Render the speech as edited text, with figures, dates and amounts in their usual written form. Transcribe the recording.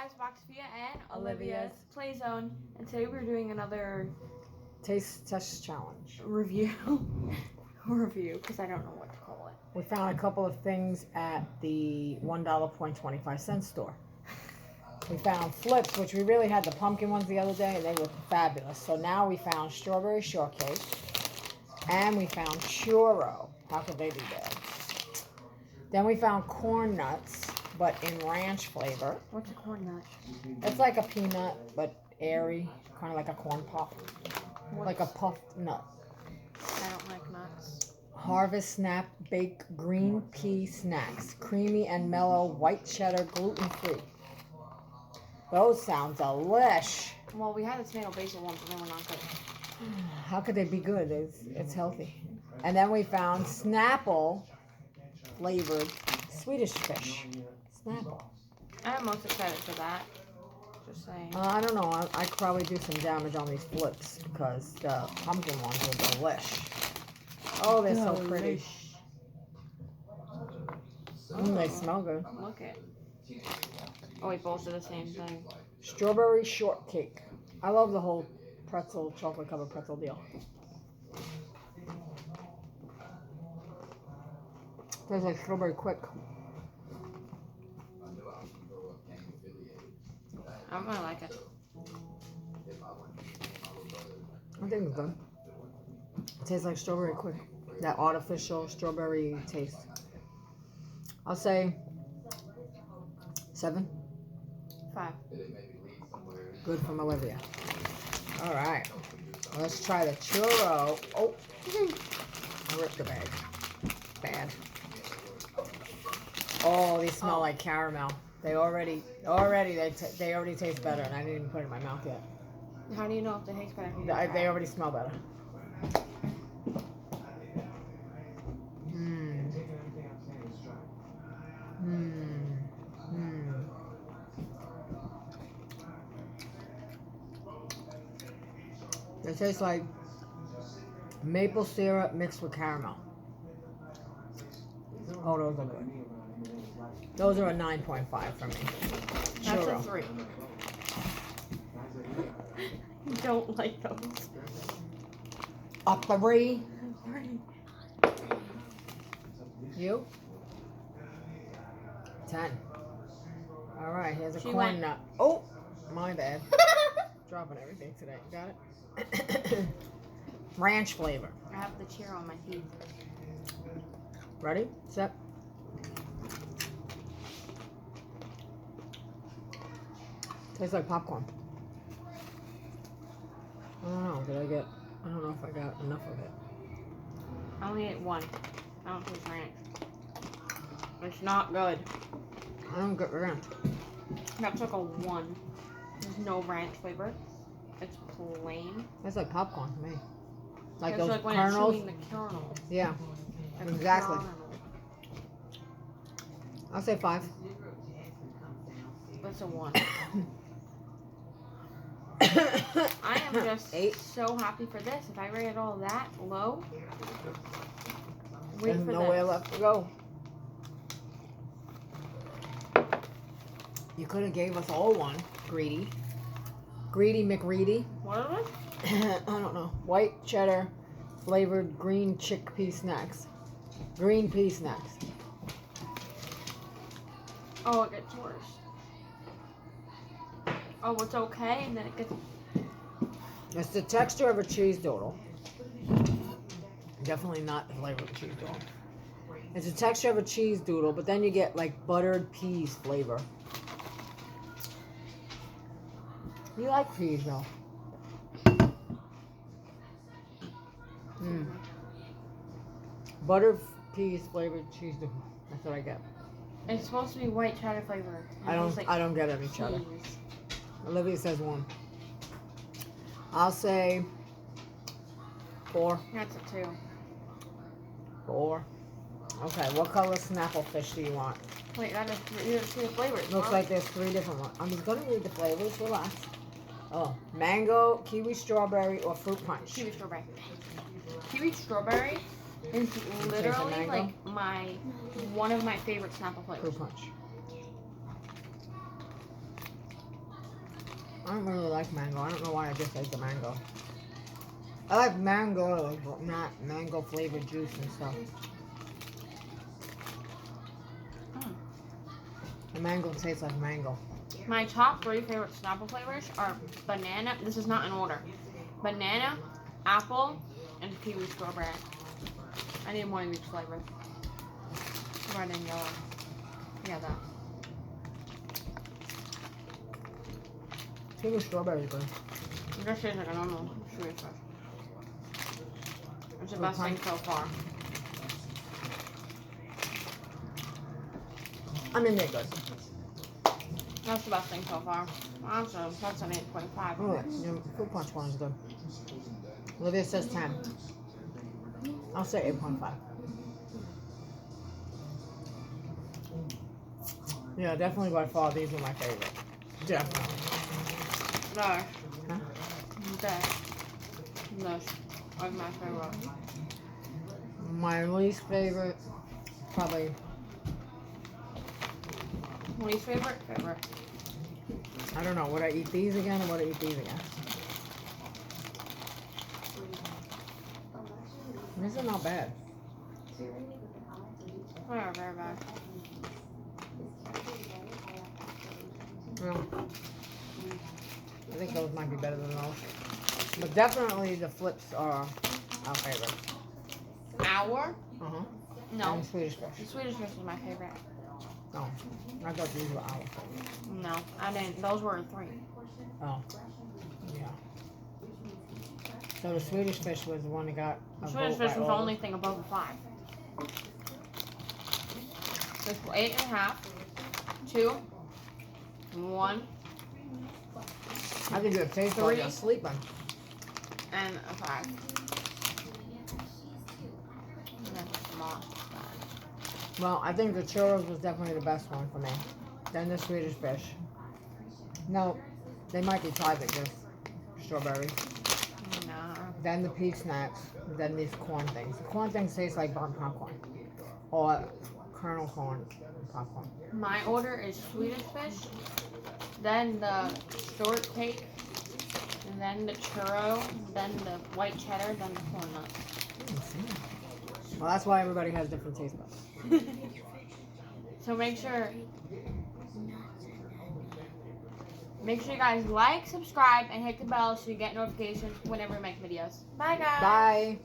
guys, Boxfia and Olivia's Play Zone, and today we're doing another taste test challenge review, because I don't know what to call it. We found a couple of things at the $1.25 store. We found flips, which we really had the pumpkin ones the other day, and they were fabulous. So now we found strawberry shortcake, and we found churro. How could they do that? Then we found corn nuts, but in ranch flavor. What's a corn nut? It's like a peanut, but airy, kind of like a corn pop. Like a puffed nut. I don't like nuts. Harvest Snap Baked Green Pea Snacks. Creamy and mellow white cheddar, gluten-free. Those sound delish. Well, we had the tomato basil ones, and they were not good. How could they be good? It's healthy. And then we found Snapple flavored Swedish fish. Snapple. I'm most excited for that. Just saying. I don't know. I could probably do some damage on these flips because the pumpkin ones are delish. Oh, they're so pretty. They smell good. Look it. Oh, wait, both are the same thing. Strawberry shortcake. I love the whole pretzel, chocolate covered pretzel deal. Tastes like strawberry quick. I'm gonna like it. I think it's good. It tastes like strawberry quick. That artificial strawberry taste. I'll say 7. 5. Good from Olivia. All right. Let's try the churro. Oh, I ripped the bag. Bad. Oh, they smell like caramel. They already taste better, and I didn't even put it in my mouth yet. How do you know if they taste better? They already smell better. Mmm. Mmm. Mmm. They taste like maple syrup mixed with caramel. Oh, those are good. Those are a 9.5 for me. That's Churro. a 3. Don't like those. A 3. You? 10. All right, here's a corn nut. Oh, my bad. Dropping everything today. Got it? Ranch flavor. I have the chair on my teeth. Ready? Set. Tastes like popcorn. I don't know. I don't know if I got enough of it. I only ate 1. I don't taste ranch. It's not good. I don't get ranch. That's like a 1. There's no ranch flavor. It's plain. Tastes like popcorn to me. Like it's those like when kernels. you're chewing the kernel. Yeah, Like exactly. kernel. I'll say 5. That's a 1. I am just 8. so happy for this. If I rate it all that low, There's nowhere left to go. You could have gave us all one. Greedy McReady. What are I don't know. White cheddar flavored green chickpea snacks. Green pea snacks. Oh, it gets worse. Oh, it's okay, and then it gets... It's the texture of a cheese doodle. Definitely not the flavor of a cheese doodle. It's the texture of a cheese doodle, but then you get like buttered peas flavor. You like peas though. Buttered peas flavored cheese doodle. That's what I get. It's supposed to be white cheddar flavor. I don't get any cheddar. Cheese. Olivia says 1. I'll say 4. That's a 2. 4. Okay, what color Snapple fish do you want? Wait, that is 3. You see the flavors. Looks like there's 3 different ones. I'm just gonna read the flavors. Relax. Oh, mango, kiwi strawberry, or fruit punch. Kiwi strawberry. Kiwi strawberry is literally like one of my favorite Snapple flavors. Fruit punch. I don't really like mango. I don't know why I just like the mango. I like mango, but not mango flavored juice and stuff. The mango tastes like mango. My top 3 favorite Snapple flavors are banana. This is not in order. Banana, apple, and kiwi strawberry. I need one of each flavor. Red and yellow. Yeah, that. Kiwi strawberry is good. It just tastes like a normal sweet fish. It's the best thing so far. I mean, they're good. That's the best thing so far. Honestly, that's an 8.5. Oh, your fruit punch one is good. Olivia says 10. I'll say 8.5. Yeah, definitely by far these are my favorite. Definitely. No. Huh? This was my favorite. My least favorite, probably. Least favorite? Favorite. I don't know. Would I eat these again or would I eat these again? These are not bad. They are very bad. Well, I think those might be better than those. But definitely the flips are our favorite. Our? Uh-huh. No. And Swedish fish. The Swedish fish is my favorite. Oh, I thought these were our favorite. No, I didn't. Those were 3. Oh, yeah. So the Swedish fish was the one that got The a Swedish vote by fish was the all. only thing above the 5. This was 8.5, 2, 1, I could do a taste while 3. you're sleeping. and a 5. And then a small 5. Well, I think the churros was definitely the best one for me. Then the Swedish fish. No, they might be tied with this strawberries. No. Then the peach snacks. Then these corn things. The corn things taste like burnt popcorn. Or kernel corn popcorn. My order is Swedish fish, then the shortcake, and then the churro, then the white cheddar, then the corn nuts. Well, that's why everybody has different taste buds. So make sure you guys like, subscribe, and hit the bell so you get notifications whenever we make videos. Bye, guys. Bye.